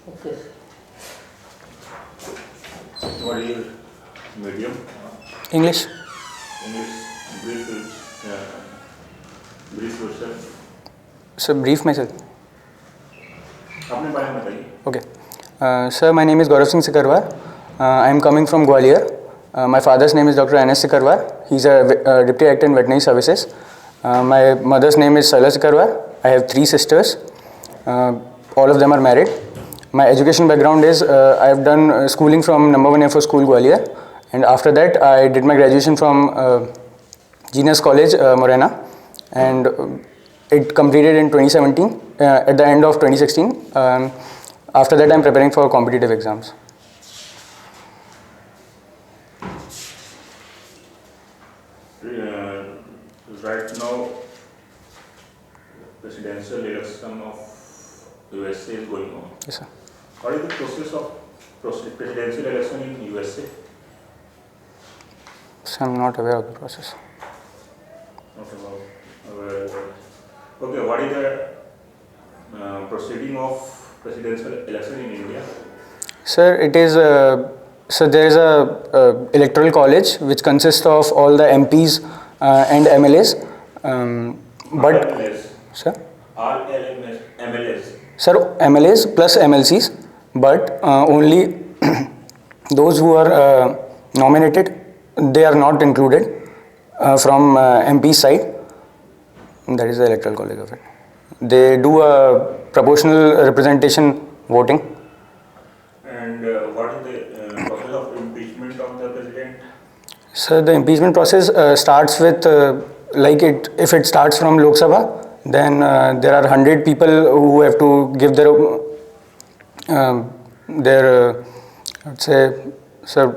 Okay. What is your medium? English. English. Brief yourself. So brief myself. अपने बारे में बताइए. Okay. Sir, my name is Gaurav Singh Sikarwar. I am coming from Gwalior. My father's name is Dr. N.S. Sikarwar. He's a Deputy Director in Veterinary Services. My mother's name is Saila Sikarwar. I have 3 sisters. All of them are married. My education background is I have done schooling from number 1 Air Force School, Gwalior. And after that, I did my graduation from Genius College, Morena. And it completed in 2017, at the end of 2016. After that, I am preparing for competitive exams. Right now, presidential election of USA is going on. Yes, sir. What is the process of presidential election in USA? So I'm not aware of the process. Not aware. Okay, what is the proceeding of presidential election in India? Sir, it is so there is a electoral college which consists of all the MPs and MLAs. But RLMS. sir, RLMS, MLS. sir, MLAs plus MLCs, but only those who are nominated, they are not included from MP side. That is the electoral college of it. They do a proportional representation voting. And what is the process of impeachment of the president? So the impeachment process starts with if it starts from Lok Sabha, then there are 100 people who have to give let's say, so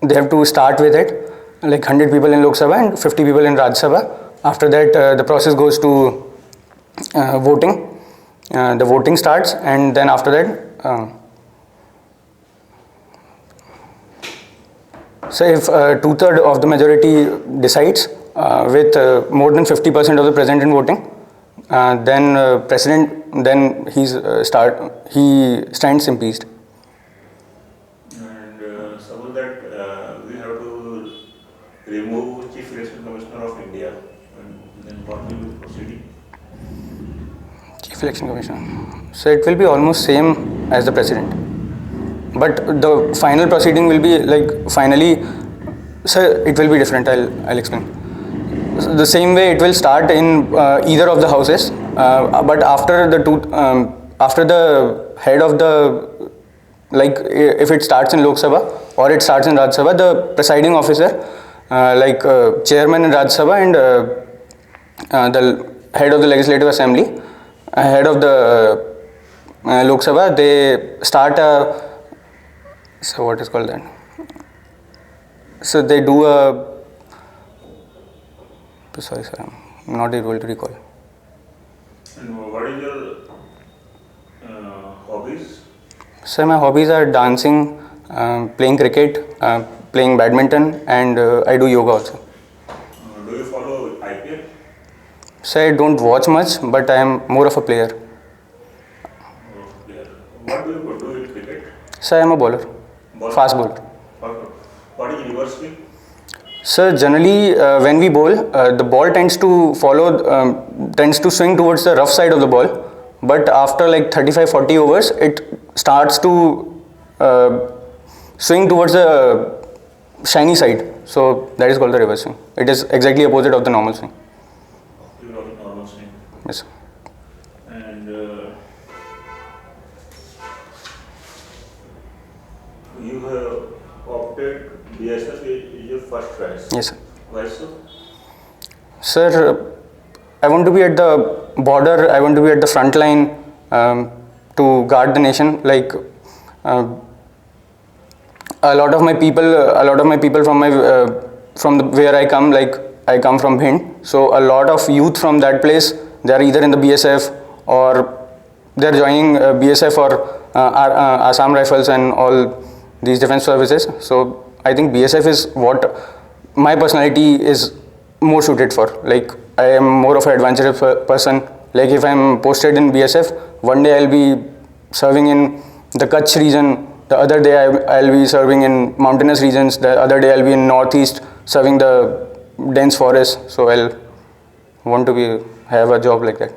they have to start with it, like 100 people in Lok Sabha and 50 people in Rajya Sabha. After that, the process goes to voting. The voting starts, and then after that, so if 2/3 of the majority decides with more than 50% of the present in voting, then president, then he stands impeached. And suppose that we have to remove Chief Election Commissioner of India, and then what will be the proceeding? Chief Election Commissioner. So it will be almost same as the president, but the final proceeding will be like finally. So it will be different. I'll explain. So the same way it will start in either of the houses, but after the head of the, like if it starts in Lok Sabha or it starts in Rajya Sabha, the presiding officer, chairman in Rajya Sabha and the head of the Legislative Assembly, head of the Lok Sabha, they start so what is called that? So they do sorry sir, I'm not able to recall. And what is your hobbies? Sir, my hobbies are dancing, playing cricket, playing badminton, and I do yoga also. Do you follow IPL? Sir, I don't watch much, but I am more of a player. What do you do in cricket? Sir, I am a bowler, fast bowler. What is reverse swing? Sir, generally when we bowl, the ball tends to swing towards the rough side of the ball, but after like 35-40 overs, it starts to swing towards the shiny side. So that is called the reverse swing. It is exactly opposite of the normal swing. Normal swing. Yes. And you have opted BSF is your first choice. Yes, sir. Why so? Sir, I want to be at the border. I want to be at the front line to guard the nation. Like a lot of my people from where I come, like I come from Bhind. So a lot of youth from that place, they are either in the BSF or they are joining BSF or Assam Rifles and all these defense services. So I think BSF is what my personality is more suited for. Like I am more of an adventurous person. Like if I am posted in BSF, one day I'll be serving in the Kutch region. The other day I'll be serving in mountainous regions. The other day I'll be in northeast serving the dense forest. So I'll want to have a job like that.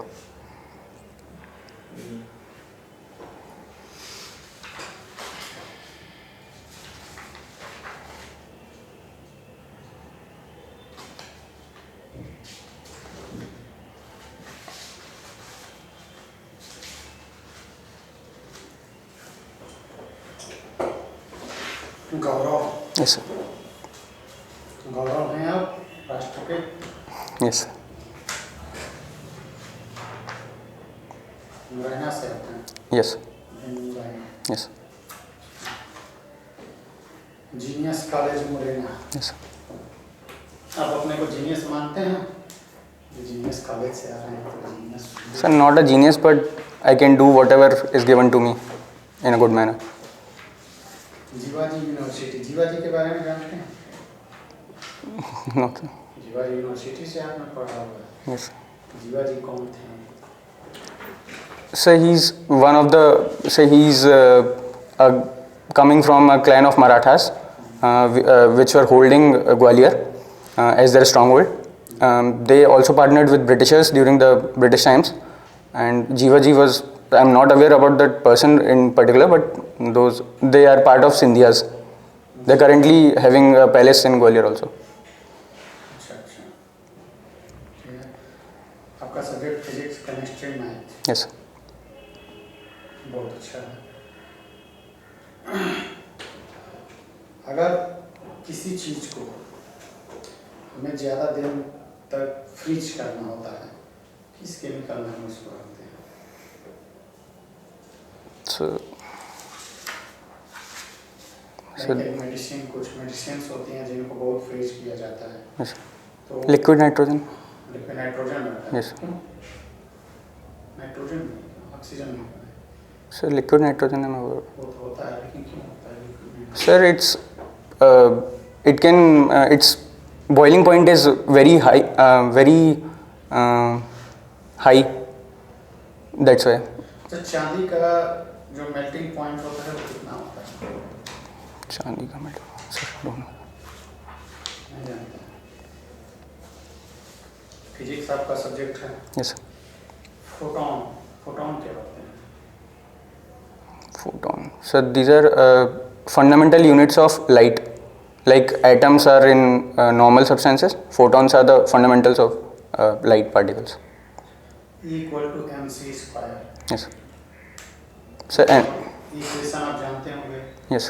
Gaurav Yes, sir. गौरव हैं आप राष्ट्र के। Yes, sir. Morena से आते हैं। Yes, Morena yes, genius college Morena. yes, sir. आप अपने को जीनियस मानते हैं? जीनियस कॉलेज से आ रहे हैं तो genius. Sir, not a genius, but I can do whatever is given to me in a good manner. Jiwaji university, Jiwaji के बारे में जानते हैं? No, sir. जीवाजी यूनिवर्सिटी से आपने पढ़ा हुआ है। Yes. जीवाजी कौन थे? So he's coming from a clan of Marathas, which were holding Gwalior as their stronghold. They also partnered with Britishers during the British times, and Jivaji was. I'm not aware about that person in particular, but they are part of Sindhyas. They're currently having a palace in Gwalior also. अच्छा अच्छा, ठीक है। आपका subject physics, chemistry, math, Yes. बहुत अच्छा है। अगर किसी चीज को हमें ज़्यादा दिन तक फ्रीज करना होता है, किस केमिकल में हम उसको रखते हैं? So मेडिसिन, कुछ मेडिसिन होती हैं जिनको बहुत फ्रीज किया जाता है, yes. तो Liquid nitrogen. लिक्विड नाइट्रोजन रहता है। Yes. क्यों? नाइट्रोजन, ऑक्सीजन नहीं, So liquid nitrogen. वो तो होता है, लेकिन क्यों होता है liquid? Sir, its boiling point is very high, high. That's why. तो चांदी का जो मेल्टिंग पॉइंट होता है वो कितना होता है? चांदी का मेटल. Sir, don't know. नहीं जानते। फिजिक्स आपका सब्जेक्ट है। Yes. फोटॉन, फोटॉन क्या होते हैं? Photon. So these are fundamental units of light. Like atoms are in normal substances, photons are the fundamentals of light particles. Equal to mc square. Yes. So and equation आप जानते होंगे। yes.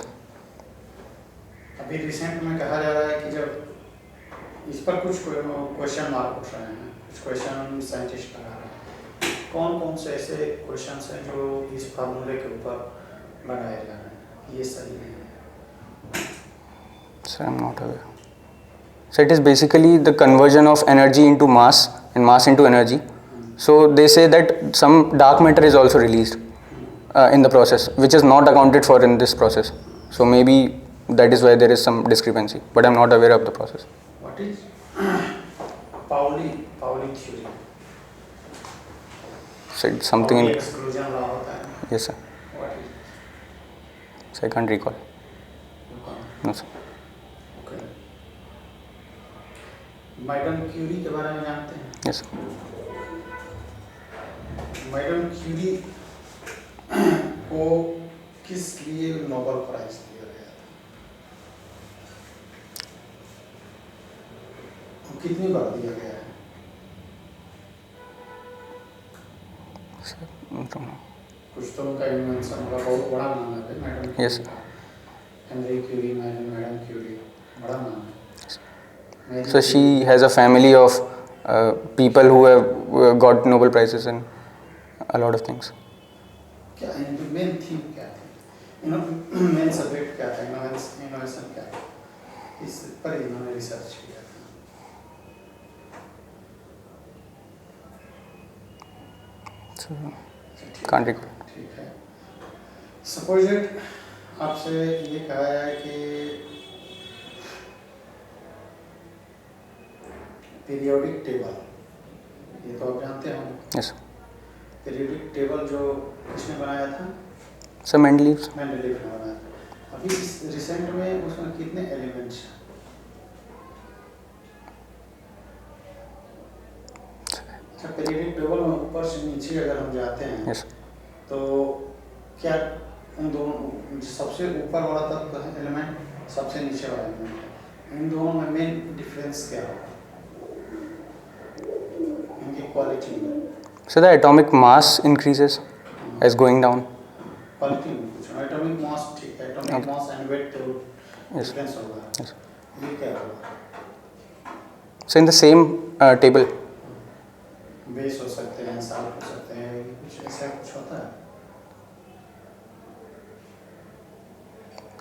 अभी recent में कहा जा रहा है कि जब इस पर कुछ क्वेश्चन मार्क उठ रहे हैं, कुछ क्वेश्चन साइंटिस्ट लगा रहे हैं, कौन कौन से ऐसे क्वेश्चंस हैं जो इस फार्मूले के ऊपर लगाए जा रहे हैं, ये सही नहीं है? So I'm not aware. So it is basically the conversion of energy into mass and mass into energy. So they say that some dark matter is also released in the process, which is not accounted for in this process. So maybe that is why there is some discrepancy, but I'm not aware of the process. What is Pauli theory? So it's something Pauli in exclusion law होता है। yes sir. What is? So I can't recall. No sir. Okay. Madam Curie के बारे में जानते हैं? Yes sir. Madam Curie को किस लिए नोबेल प्राइज दिया गया था? कितनी बार दिया गया है? Sir, I don't know. कुछ तो उनका इन्वेंशन होगा, बहुत बड़ा नाम है madam. Yes sir. Henry Curie, madam Curie, बड़ा नाम है। So she has a family of people who have got Nobel prizes in a lot of things. क्या मेन थीम क्या थी? मेन सब्जेक्ट क्या था? इनोवेशन क्या था? इस पर इन्होंने रिसर्च किया था। So can't recall. ठीक है। सपोजिट आपसे ये कहा जाए कि पीरियोडिक टेबल, ये तो आप जानते हो। Yes. पीरियोडिक टेबल जो किसने बनाया था? सर मेंडलीव्स मेंडलीव ने बनाया। अभी इस रिसेंट में उसमें कितने एलिमेंट्स हैं? अच्छा, पीरियोडिक टेबल में ऊपर से नीचे अगर हम जाते हैं यस तो क्या उन दोनों सबसे ऊपर वाला तत्व है एलिमेंट, सबसे नीचे वाला एलिमेंट है, इन दोनों में मेन डिफरेंस क्या होगा इनकी क्वालिटी में? Sir the atomic mass increases as going down quality में कुछ एटॉमिक मास, ठीक है, एटॉमिक मास एंड वेट तो Yes. डिफरेंस होगा, यस ये क्या होगा? So in the same table base हो सकते हैं, साल हो सकते हैं, कुछ ऐसा कुछ होता है?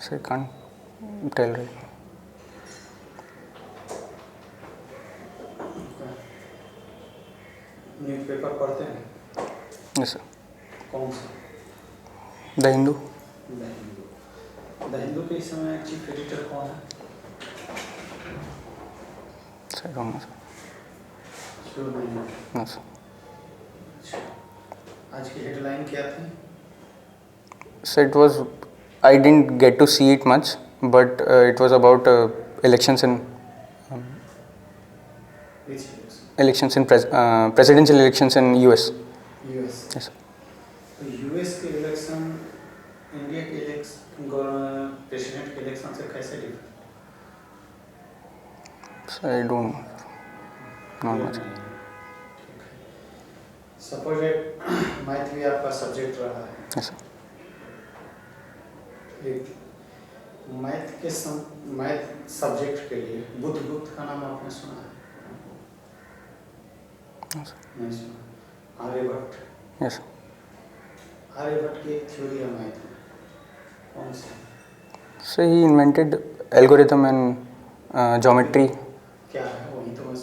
Sir can't tell right newspaper पढ़ते हैं? यस सर कौन सा? The Hindu the Hindu. The Hindu के इस समय चीफ एडिटर कौन है? Sir I don't know sir sure नहीं है। नो सर अच्छा, आज की हेडलाइन क्या थी? So it was, I didn't get to see it much, but it was about elections in Which is elections in presidential elections in US. US. Yes. तो US के election India के election president के election से कैसे different? So I don't know. Not much. Suppose math भी आपका subject रहा है, Yes. Sir. एक मैथ सब्जेक्ट के लिए बुद्धगुप्त का नाम आपने सुना है? No, sir. नहीं सुना। आर्यभट्ट, Yes. Sir. आर्यभट्ट की एक थ्योरी है मैथ में, कौन सी? So he invented algorithm and geometry. क्या है? वही तो मैं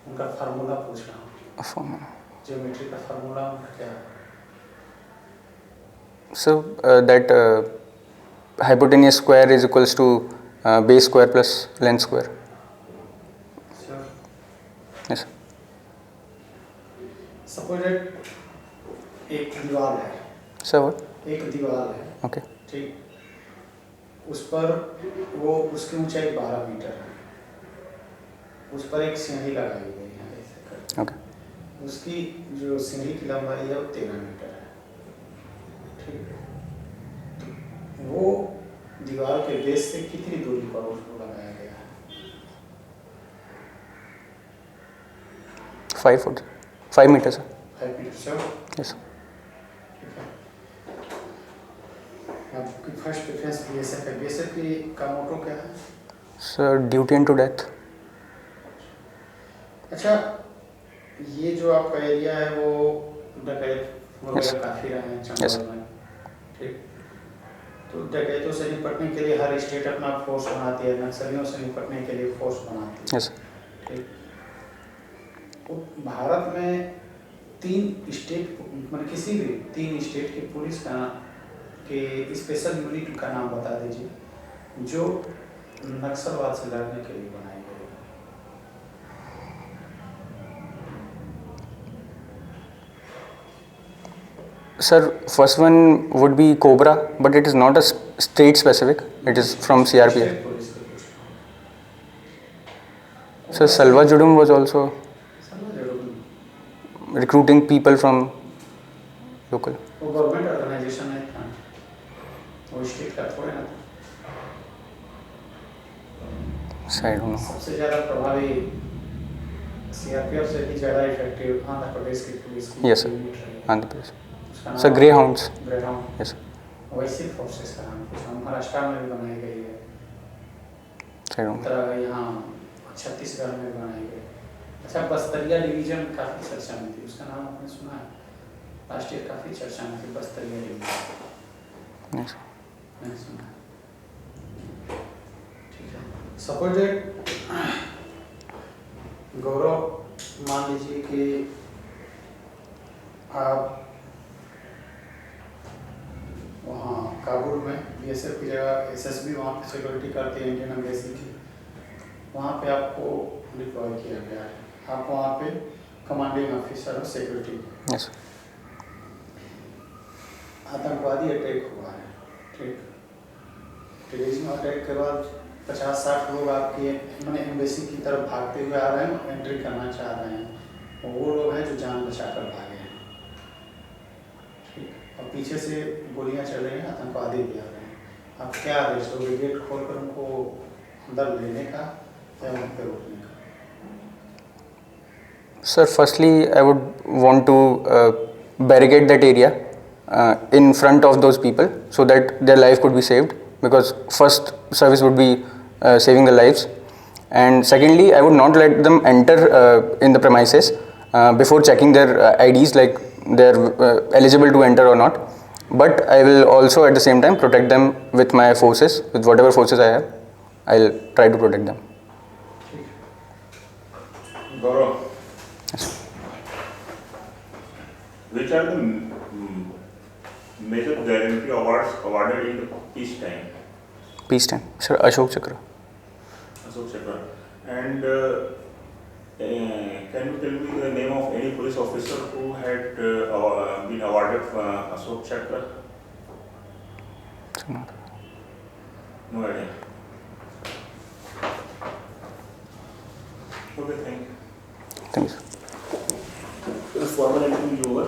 उनका फार्मूला पूछ रहा हूँ, Formula. ज्योमेट्री का फार्मूला उनका क्या है? So that hypotenuse square is equals to base square plus length square. Sure. Yes. Sir. Suppose एक दीवार है, Sir what? एक दीवार है, Okay. ठीक, उस पर वो उसकी ऊंचाई 12 मीटर है, उस पर एक सीढ़ी लगाई गई है ऐसे करके, Okay. उसकी जो सीढ़ी की लंबाई है वो 13 मीटर है, ठीक, तो वो दीवार के बेस से कितनी दूरी पर उसको लगाया गया है? 5 foot. 5 meters. Sir. 5 meter. Sure? Yes. Sir. ठीक है। आपकी फर्स्ट प्रेफरेंस बीएसएफ है, बीएसएफ की का मोटो क्या है? Sir, duty unto death. अच्छा, ये जो आपका एरिया है वो डकैत Yes. वगैरह काफ़ी रहे हैं Yes. चंडोल में, ठीक, तो डकैतों से निपटने के लिए हर स्टेट अपना फोर्स बनाती है, नक्सलियों से निपटने के लिए फोर्स बनाती है, Yes. ठीक, तो भारत में 3 स्टेट मतलब किसी भी 3 स्टेट की पुलिस का के स्पेशल यूनिट का नाम बता दीजिए जो नक्सलवाद से लड़ने के लिए बनाई गई है। Sir, first one would be Cobra, but it is not a state specific. It is from CRPF. State police के कुछ Sir, Salva Judum was also समझ रहे हो? recruiting people from local. वो गवर्नमेंट ऑर्गेनाइजेशन नहीं था, वो स्टेट का थोड़े ना था। So I don't know. सबसे ज़्यादा प्रभावी सीआरपीएफ से भी ज़्यादा इफेक्टिव आंध्र प्रदेश की पुलिस की Yes, sir. यूनिट रही है। Andhra Pradesh. उसका नाम Sir, Greyhounds. Greyhound. Yes. Sir. वैसी फोर्सेस का नाम कुछ महाराष्ट्र में भी बनाई गई है, So I don't know. उत्तर यहाँ छत्तीसगढ़ में बनाई गई। अच्छा, बस्तरिया डिवीजन काफ़ी चर्चा में थी, उसका नाम आपने सुना है? लास्ट ईयर काफ़ी चर्चा में थी बस्तरिया डिवीजन, Yes. नहीं सुना? ठीक है। सपोज गौरव, मान लीजिए कि आप वहाँ काबुल में बीएसएफ की जगह एसएसबी वहाँ पे सिक्योरिटी करती है इंडियन एम्बेसी की, वहाँ पे आपको डिप्लॉय किया गया है, आप वहाँ पे कमांडिंग ऑफिसर हो सिक्योरिटी। Yes. आतंकवादी अटैक हुआ है, ठीक, टेररिज्म अटैक के बाद 50-60 लोग आपके मैंने एम्बेसी की तरफ भागते हुए आ रहे हैं, एंट्री करना चाह रहे हैं, वो लोग हैं जो जान बचाकर भागे हैं, ठीक, और पीछे से गोलियां चल रही हैं, आतंकवादी भी आ रहे हैं। आप क्या आदेश दोगे, गेट खोलकर उनको अंदर लेने का या वहाँ पे रोकने का? Sir, firstly, I would want to barricade that area in front of those people so that their life could be saved, because first service would be saving the lives, and secondly, I would not let them enter in the premises before checking their IDs, like they're eligible to enter or not. But I will also at the same time protect them with my forces, with whatever forces I have. I'll try to protect them. Gaurav, which are the major guarantee awards awarded in the peace time? Peace time, sir. Ashok Chakra. Ashok Chakra. And can you tell me the name of any police officer who had been awarded Ashok Chakra? No idea. Okay, thank you. Thank you, sir. The formal interview over.